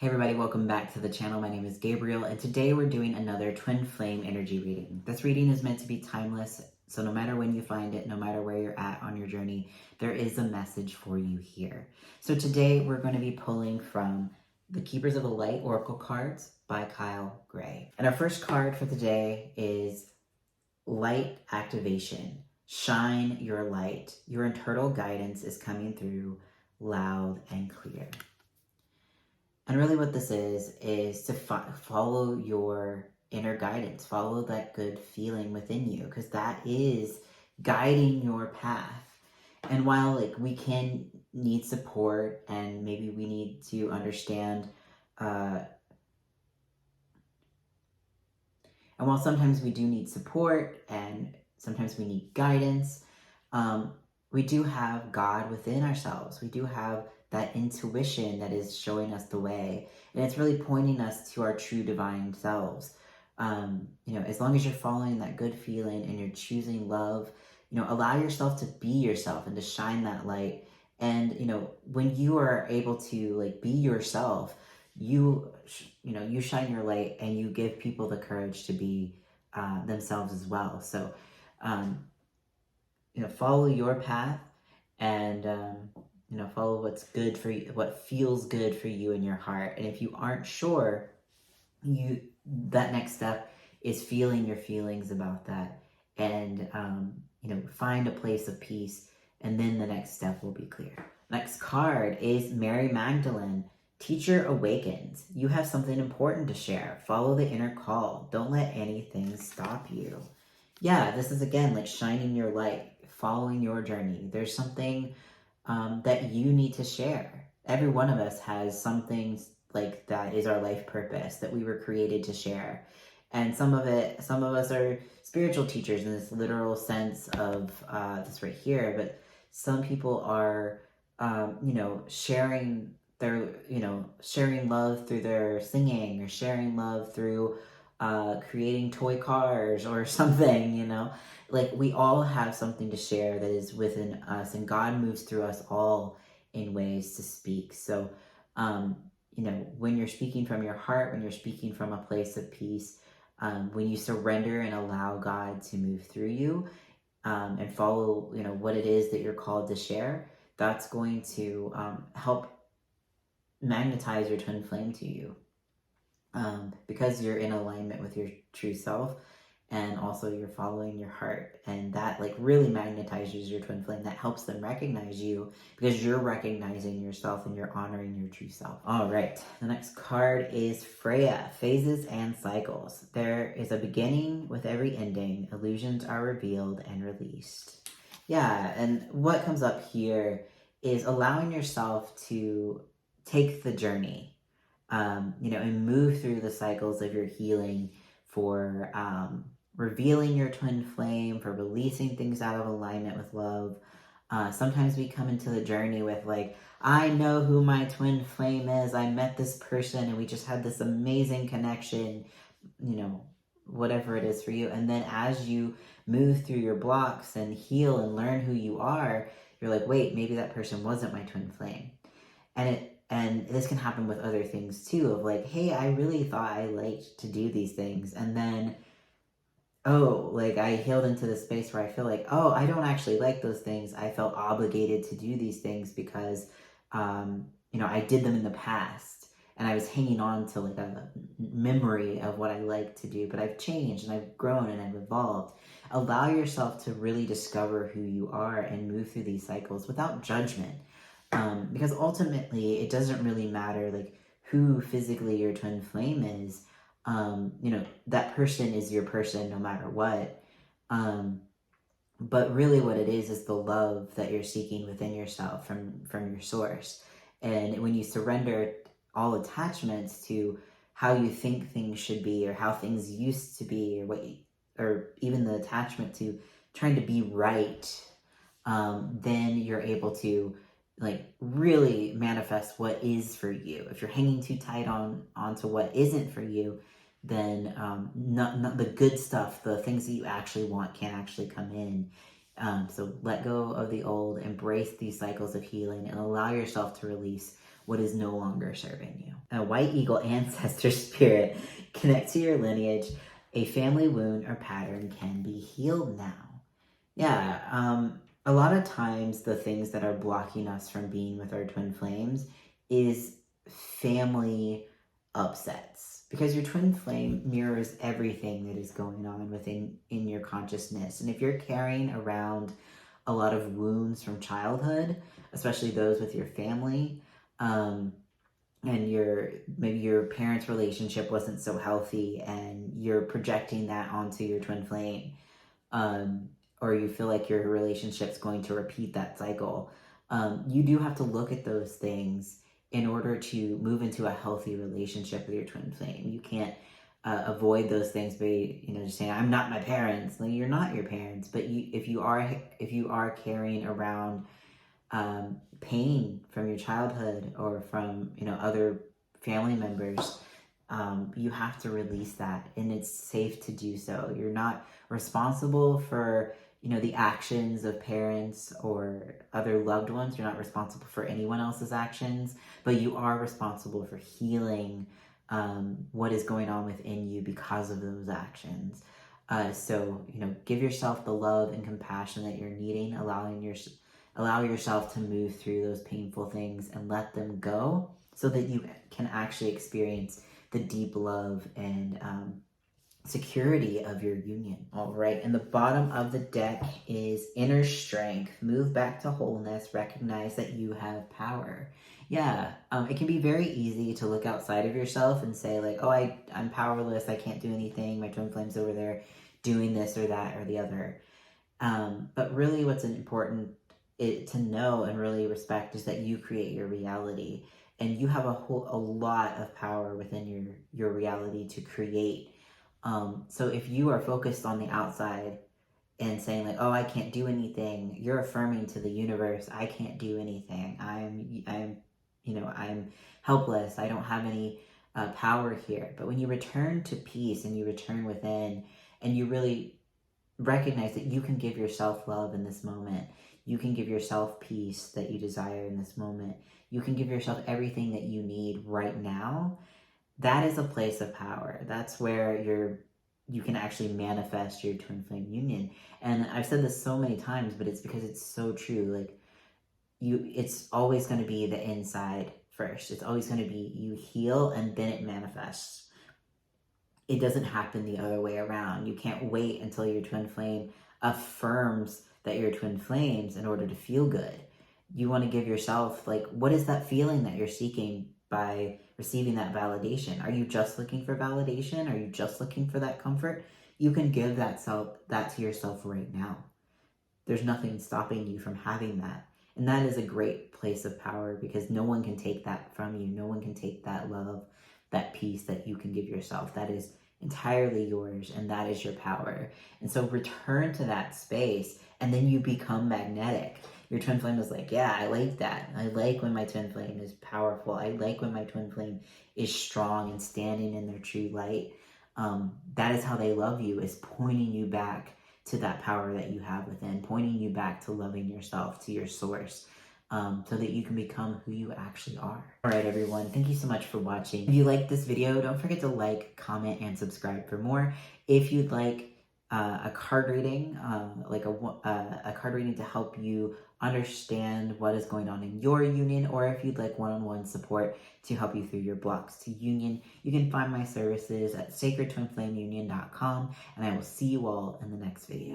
Hey everybody, welcome back to the channel. My name is Gabriel, and today we're doing another twin flame energy reading. This reading is meant to be timeless, so no matter when you find it, no matter where you're at on your journey, there is a message for you here. So today we're going to be pulling from the Keepers of the Light Oracle cards by Kyle Gray. And our first card for today is Light Activation. Shine your light. Your internal guidance is coming through loud and clear. And really what this is to follow your inner guidance, follow that good feeling within you, because that is guiding your path. And while we can need support and maybe we need to understand, and while sometimes we do need support and sometimes we need guidance, we do have God within ourselves. We do have that intuition that is showing us the way. And it's really pointing us to our true divine selves. As long as you're following that good feeling and you're choosing love, allow yourself to be yourself and to shine that light. And, when you are able to be yourself, you shine your light and you give people the courage to be themselves as well. So, follow your path and, follow what's good for you, what feels good for you in your heart. And if you aren't sure, that next step is feeling your feelings about that and, find a place of peace. And then the next step will be clear. Next card is Mary Magdalene. Teacher awakens. You have something important to share. Follow the inner call. Don't let anything stop you. Yeah, this is again shining your light, following your journey. There's something that you need to share. Every one of us has something that is our life purpose that we were created to share. And some of us are spiritual teachers in this literal sense of this right here, but some people are, sharing sharing love through their singing or sharing love through creating toy cars or something, we all have something to share that is within us, and God moves through us all in ways to speak. So, when you're speaking from your heart, when you're speaking from a place of peace, when you surrender and allow God to move through you, and follow, what it is that you're called to share, that's going to help magnetize your twin flame to you. Because you're in alignment with your true self, and also you're following your heart, and that really magnetizes your twin flame. That helps them recognize you because you're recognizing yourself and you're honoring your true self. All right, the next card is Freya, Phases and Cycles. There is a beginning with every ending. Illusions are revealed and released. Yeah, and what comes up here is allowing yourself to take the journey, and move through the cycles of your healing, for revealing your twin flame, for releasing things out of alignment with love. Sometimes we come into the journey with I know who my twin flame is. I met this person and we just had this amazing connection, whatever it is for you. And then as you move through your blocks and heal and learn who you are, you're like, wait, maybe that person wasn't my twin flame. And this can happen with other things too, of hey, I really thought I liked to do these things. And then, I healed into the space where I feel I don't actually like those things. I felt obligated to do these things because, I did them in the past. And I was hanging on to a memory of what I like to do. But I've changed and I've grown and I've evolved. Allow yourself to really discover who you are and move through these cycles without judgment. Because ultimately, it doesn't really matter who physically your twin flame is. That person is your person no matter what. But really what it is the love that you're seeking within yourself from your source. And when you surrender all attachments to how you think things should be or how things used to be, or even the attachment to trying to be right, then you're able to really manifest what is for you. If you're hanging too tight onto what isn't for you, then not the good stuff, the things that you actually want, can't actually come in. So let go of the old, embrace these cycles of healing, and allow yourself to release what is no longer serving you. A white eagle ancestor spirit, connect to your lineage. A family wound or pattern can be healed now. Yeah, a lot of times the things that are blocking us from being with our twin flames is family upsets, because your twin flame mirrors everything that is going on in your consciousness. And if you're carrying around a lot of wounds from childhood, especially those with your family, and maybe your parents' relationship wasn't so healthy, and you're projecting that onto your twin flame, or you feel like your relationship's going to repeat that cycle, you do have to look at those things in order to move into a healthy relationship with your twin flame. You can't avoid those things by just saying, I'm not my parents. Like, you're not your parents, but if you are carrying around pain from your childhood or from other family members, you have to release that, and it's safe to do so. You're not responsible for the actions of parents or other loved ones. You're not responsible for anyone else's actions, but you are responsible for healing what is going on within you because of those actions. So give yourself the love and compassion that you're needing, allow yourself to move through those painful things and let them go, so that you can actually experience the deep love and security of your union. All right, and the bottom of the deck is inner strength. Move back to wholeness. Recognize that you have power. Yeah, it can be very easy to look outside of yourself and say, like, oh, I'm powerless. I can't do anything. My twin flame's over there doing this or that or the other. But really what's important to know and really respect is that you create your reality, and you have a lot of power within your reality to create. So if you are focused on the outside and saying, like, oh, I can't do anything, you're affirming to the universe, I can't do anything. I'm helpless. I don't have any power here. But when you return to peace and you return within, and you really recognize that you can give yourself love in this moment, you can give yourself peace that you desire in this moment, you can give yourself everything that you need right now, that is a place of power. That's where you can actually manifest your twin flame union. And I've said this so many times, but it's because it's so true. Like, it's always going to be the inside first. It's always going to be you heal and then it manifests. It doesn't happen the other way around. You can't wait until your twin flame affirms that you're twin flames in order to feel good. You want to give yourself, like, what is that feeling that you're seeking by receiving that validation? Are you just looking for validation? Are you just looking for that comfort? You can give that to yourself right now. There's nothing stopping you from having that. And that is a great place of power, because no one can take that from you. No one can take that love, that peace that you can give yourself. That is entirely yours, and that is your power. And so return to that space, and then you become magnetic. Your twin flame is like, yeah, I like that. I like when my twin flame is powerful. I like when my twin flame is strong and standing in their true light. That is how they love you, is pointing you back to that power that you have within, pointing you back to loving yourself, to your source, so that you can become who you actually are. All right, everyone, thank you so much for watching. If you liked this video, don't forget to like, comment, and subscribe for more. If you'd like a card reading, like a card reading to help you understand what is going on in your union, or if you'd like one-on-one support to help you through your blocks to union, you can find my services at SacredTwinFlameUnion.com, and I will see you all in the next video.